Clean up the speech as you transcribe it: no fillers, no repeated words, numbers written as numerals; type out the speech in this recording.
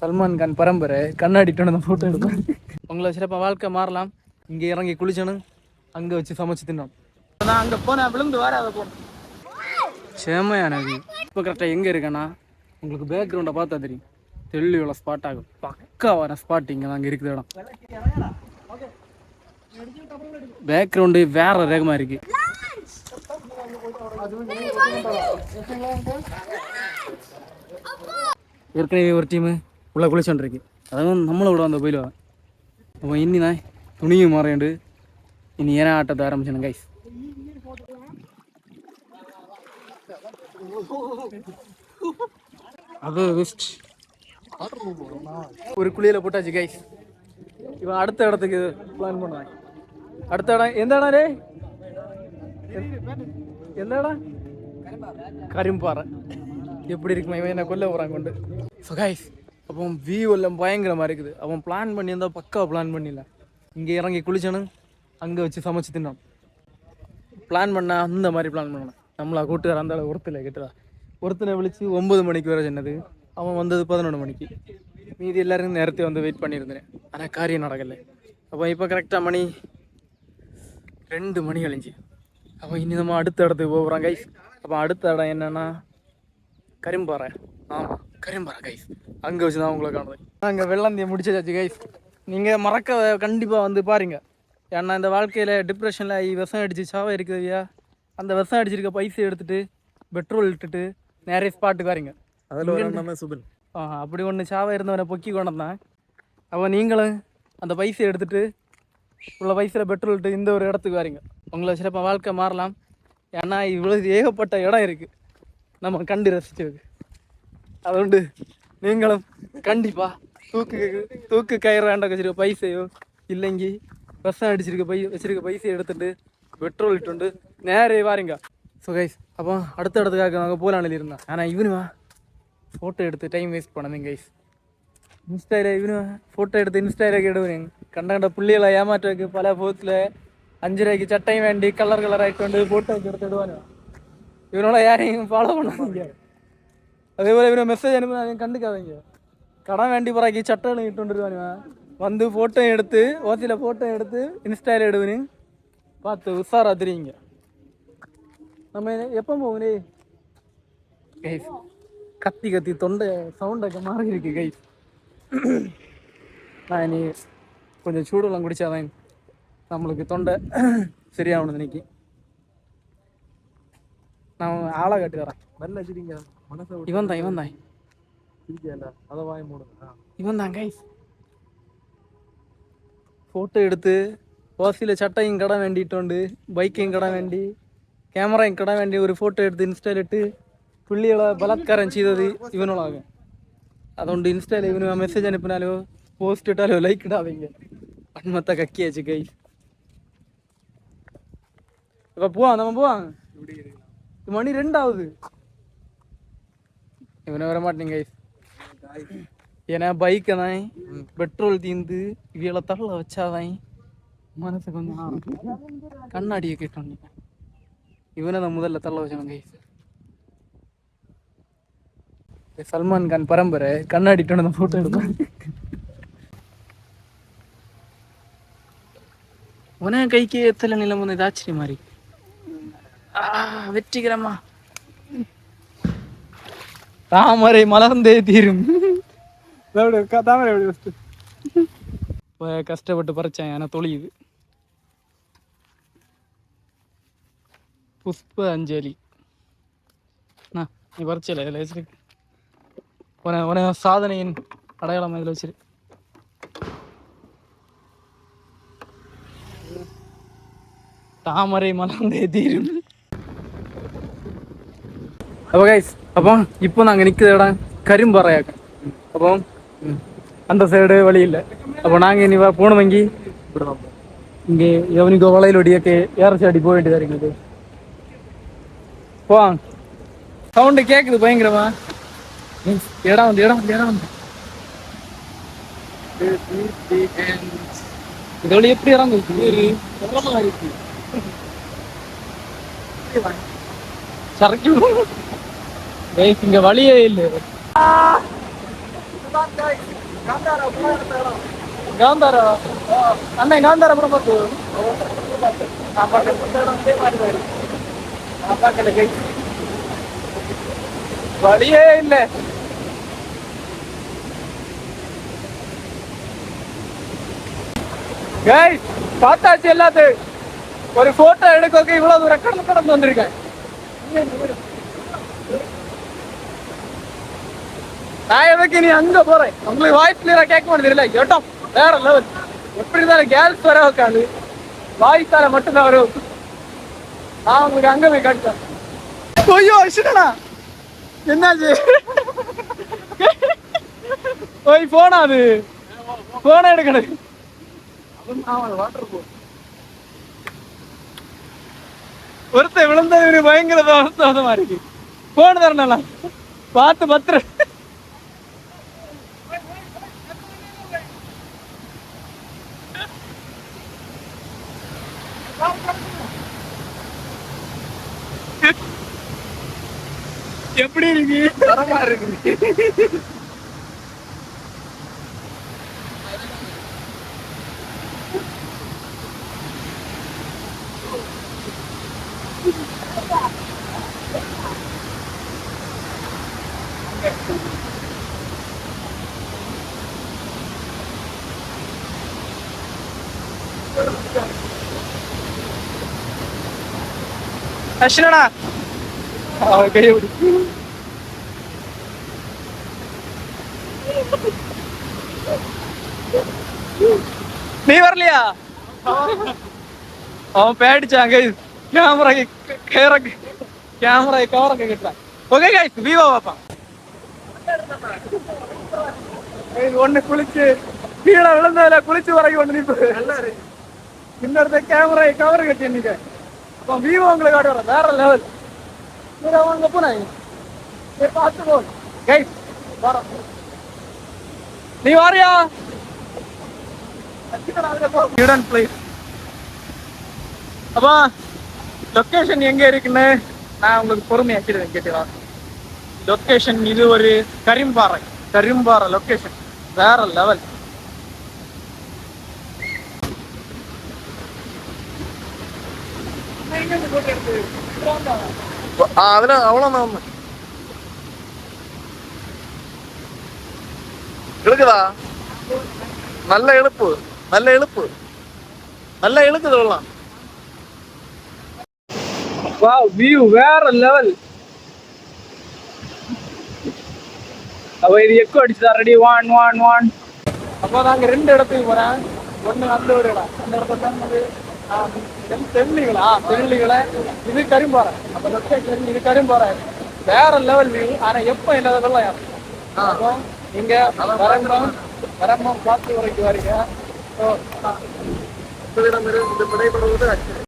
சல்மான் கான் பரம்பரை கண்ணாடிட்டு ஃபோட்டோ எடுப்பேன். உங்களை சிறப்பாக வாழ்க்கை மாறலாம். இங்கே இறங்கி குளிச்சணும், அங்கே வச்சு சமைச்சு தின்னோம். நான் அங்கே போனேன், விழுந்து வர அதை போனேன். செமையானது. இப்போ கரெக்டாக எங்கே இருக்கேன்னா உங்களுக்கு பேக்ரவுண்டை பார்த்தா தெரியும், தெளிவுள்ள ஸ்பாட் ஆகும். பக்காவான ஸ்பாட் இங்கே தான் இருக்குது இடம். பேக்ரவுண்டு வேற ரகமாக இருக்கு. ஏற்கனவே ஒரு டீமு உள்ள குளிச்சோன்றிருக்கு. அதாவது நம்மளோட அந்த போயிடுவா. அப்போ இன்னி தான் துணியும் மாறேண்டு இனி ஏன்னா ஆட்டத்தை ஆரம்பிச்சேன் கைஸ். அது பெஸ்ட். ஒரு குளியில் போட்டாச்சு கைஸ். இவன் அடுத்த இடத்துக்கு பிளான் பண்ணுவான். அடுத்த இடம் எந்த இடம் ரே? எந்த இடம்? கரும்பாறை. எப்படி இருக்குமா இவன் என்ன கொல்ல போகிறான் கொண்டு. ஸோ கைஸ், அப்போ வியூ எல்லாம் பயங்கரமாக இருக்குது. அவன் பிளான் பண்ணியிருந்தால் பக்காவை பிளான் பண்ணிடல. இங்கே இறங்கி குளிச்சணும், அங்கே வச்சு சமைச்சு தின்னோம். பிளான் பண்ணால் அந்த மாதிரி பிளான் பண்ணணும். நம்மளா கூட்டுக்கார அந்த ஒருத்தலை கேட்டுதா, ஒருத்தனை விழிச்சு 9 மணிக்கு வர சொன்னது, அவன் வந்தது 11 மணிக்கு. மீதி எல்லோரும் நேரத்தை வந்து வெயிட் பண்ணியிருந்தேன். ஆனால் காரியம் நடக்கலை. அப்போ இப்போ கரெக்டாக மணி 2 மணி கழிஞ்சு. அப்போ இனி நம்ம அடுத்த இடத்துக்கு போகிறோம் கைஸ். அப்போ அடுத்த இடம் என்னென்னா கரும்பாறை. ஆமாம், கரும்பாறை கைஸ். அங்கே வச்சு தான் உங்களை காணுது. நாங்கள் வெள்ளாந்தியை முடிச்சாச்சு கைஸ். நீங்கள் மறக்க கண்டிப்பாக வந்து பாருங்கள். ஏன்னா இந்த வாழ்க்கையில் டிப்ரெஷனில் ஆகி விஷம் அடித்து சாவை இருக்குதுயா, அந்த விஷம் அடிச்சிருக்க பைசை எடுத்துகிட்டு பெட்ரோல் இட்டுட்டு நிறைய ஸ்பாட்டுக்கு வாரிங்க. அதில் சுபன் அப்படி ஒன்று சாவை இருந்தவனை பொக்கி கொண்டதான். அப்போ நீங்களும் அந்த பைசை எடுத்துகிட்டு உள்ள பைசையில் பெட்ரோல் இட்டு இந்த ஒரு இடத்துக்கு வாரிங்க. உங்களை சிறப்பாக வாழ்க்கை மாறலாம். ஏன்னா இவ்வளோ ஏகப்பட்ட இடம் இருக்குது நம்ம கண்டு ரசிச்சது. அதுண்டு நீங்களும் கண்டிப்பாக தூக்கு கயிறு வேண்டாம் வச்சிருக்க பைசையோ இல்லைங்கி விஷம் அடிச்சிருக்க வச்சிருக்க பைசையை எடுத்துகிட்டு பெட்ரோல் இட்டுண்டு நேரே வாரிங்க. ஸோ கைஸ், அப்போ அடுத்த இடத்துக்காக நாங்கள் போகலான்னு இருந்தோம். ஆனால் இவனுவா ஃபோட்டோ எடுத்து டைம் வேஸ்ட் பண்ணதுங்க கைஸ். இன்ஸ்டாவில் இவனுவா ஃபோட்டோ எடுத்து இன்ஸ்டாவில் கேடுவேன். கண்ட புள்ளிகளை ஏமாற்றுக்கு பல போத்தில் 5 ரூபாய்க்கு சட்டையும் வேண்டி கலர் ஆகிட்டு வந்து ஃபோட்டோ எடுத்துடுவானு. இவனோட யாரையும் ஃபாலோ பண்ணாதீங்க. அதே போல் இவனை மெசேஜ் அனுப்பி கண்டுக்காதீங்க. கடன் வேண்டி போகிறாக்கி சட்டை இட்டு வந்துடுவானுவேன். வந்து ஃபோட்டோ எடுத்து ஓசியில் ஃபோட்டோ எடுத்து இன்ஸ்டாவில் எடுவனு பார்த்து உஷாரா தெரியுங்க. நம்ம எப்போ போகுனே கைஸ், கத்தி தொண்டை சவுண்டை மாறி இருக்கு கைஸ். நான் இனி கொஞ்சம் சூடெல்லாம் குடித்தாதான் நம்மளுக்கு தொண்டை சரியாகணும். இன்னைக்கு நான் ஆளை காட்டி வரேன். நல்லா வச்சுட்டீங்க மனசை. இவன் தான் அதை வாங்கி மூடுங்க. இவன் தான் கைஸ் ஃபோட்டோ எடுத்து ஓசியில் சட்டையும் கடை வேண்டிட்டோண்டு, பைக்கையும் கடை வேண்டி, கேமராயும் கடை வேண்டி ஒரு ஃபோட்டோ எடுத்து இன்ஸ்டாவில் இட்டு புள்ளிகளை பலாத்காரம் செய்தது இவனோளாகும். അതുകൊണ്ട് ഇൻസ്റ്റയിൽ ഇവന് മെസ്സേജ് അനുപ്പിനാലോ പോസ്റ്റ് ഇട്ടാലോ ലൈക്ക് ഇടാവീങ്ക. പൺമത്ത കക്കിയാச்சு கைஸ். இப்போ நம்ம போவாங்க. மணி 2 ஆகுது. இவனை வர மாட்டேங்க கைஸ். ஏன்னா பைக்கை தான் பெட்ரோல் தீர்ந்து இவளை தள்ள வச்சாதான் மனசு கொஞ்சம் கண்ணாடியை கேட்டோம். இவனை தான் முதல்ல தள்ள வச்சானுங்க கைஸ். சல்மான் கான் பரம்பரை கண்ணாடிட்டு ஃபோட்டோ எடுப்பேன். உன கைக்கு எத்தனை நிலம் வந்து ஆச்சரிய மாதிரி வெற்றிகரமா தாமரை மலர்ந்தே தீரும். தாமரை கஷ்டப்பட்டு பறிச்சேன். ஆனால் தொழியுது. புஷ்ப அஞ்சலி நீ பறிச்சல இதில் வச்சிருக்கு. உன சாதனையின் அடையாளம் இதில் வச்சிரு. தாமரை மலர்ந்தே தீரும். அப்போ கைஸ், அப்போ இப்போ நாங்கள் நிற்கிற இடம் கரும்பாறையாக்க. அப்போ அந்த சைடு வழி இல்லை. அப்போ நாங்கள் இனி போன வங்கி இங்கே எவனிக்கோ வளையலொடியக்கு ஏறச்சாடி போக வேண்டியதாக இருக்குது. போ சவுண்டு கேட்குது பயங்கரமா. இடம் வந்து இதோட எப்படி இறங்கு சரக்கு இங்க வழியே இல்லை. காந்தார அண்ணன் காந்தார அப்புறம் பார்த்து வழியே இல்லை. பார்த்தாச்சு எல்லாத்தையும். ஒரு போட்டோ எடுக்க இவ்வளவு தூரம் கடந்து வந்திருக்கேன். நான் எதுக்கு நீ அங்க போறேன்? உங்களுக்கு வாய்ஸ் கிளியரா கேட்க மாட்டேது. கேட்டோம் வேற லெவல். எப்படி இருந்தாலும் கேர்ள்ஸ் வர உட்காந்து வாய்ஸால மட்டும்தான் வரும். நான் உங்களுக்கு அங்க போய் காட்டுறேன். ஐயோ அஷ்டனா என்னாச்சு? போய் போனா அது போன எடுக்கணும். ஒருத்தர் விழுந்தது பயங்கர தோசமா இருக்கு. போன தரணும் பார்த்து பத்திர. எப்படி இருக்கு? தரமா இருக்கு. அஷ்டனா கையை விடு. நீ வரலையா? அவன் பேடிச்சாங்க கேமரா கவர கேட்டான். ஓகே गाइस விவோ பாப்பான். ஒண்ணு குளிச்சு கீழே விழுந்ததுல குளிச்சு வரைக்கும் ஒண்ணு நிப்பு இன்னொருத்த கேமரா கவர் கட்டி நிக்க. அப்ப விவோ உங்களுக்கு காட்டு வர வேற லெவல். அவங்க போனாங்க பார்த்து போ गाइस. நீ வாரியா? அப்பா லொக்கேஷன் எங்க இருக்குன்னு நான் உங்களுக்கு பொறுமையா கேட்டுக்கலாம். லொக்கேஷன் இது ஒரு கரிம்பாறை லொக்கேஷன் வேற லெவல். அதுல அவ்வளவுதான் இழுக்குதா? நல்ல இழுப்பு நல்லா இழுக்குது. வியூ வேற லெவல். அப்ப இது எக்கோ அடிச்சுதா? ரெடி 1 1 1. அப்போ நாங்க 2 இடத்துக்கு போறேன். ஒண்ணு அந்த ஒரு இடம், அந்த இடத்துல தென்னிகளை இது கரிம்பாறை. அப்ப லொக்கேஷன் இது கரிம்பாறை வேற லெவல் வியூ. ஆனா எப்ப என்னதெல்லாம் நீங்க வரம்பம் பார்த்து வரைக்கும் வரீங்க. விடைபெறுவது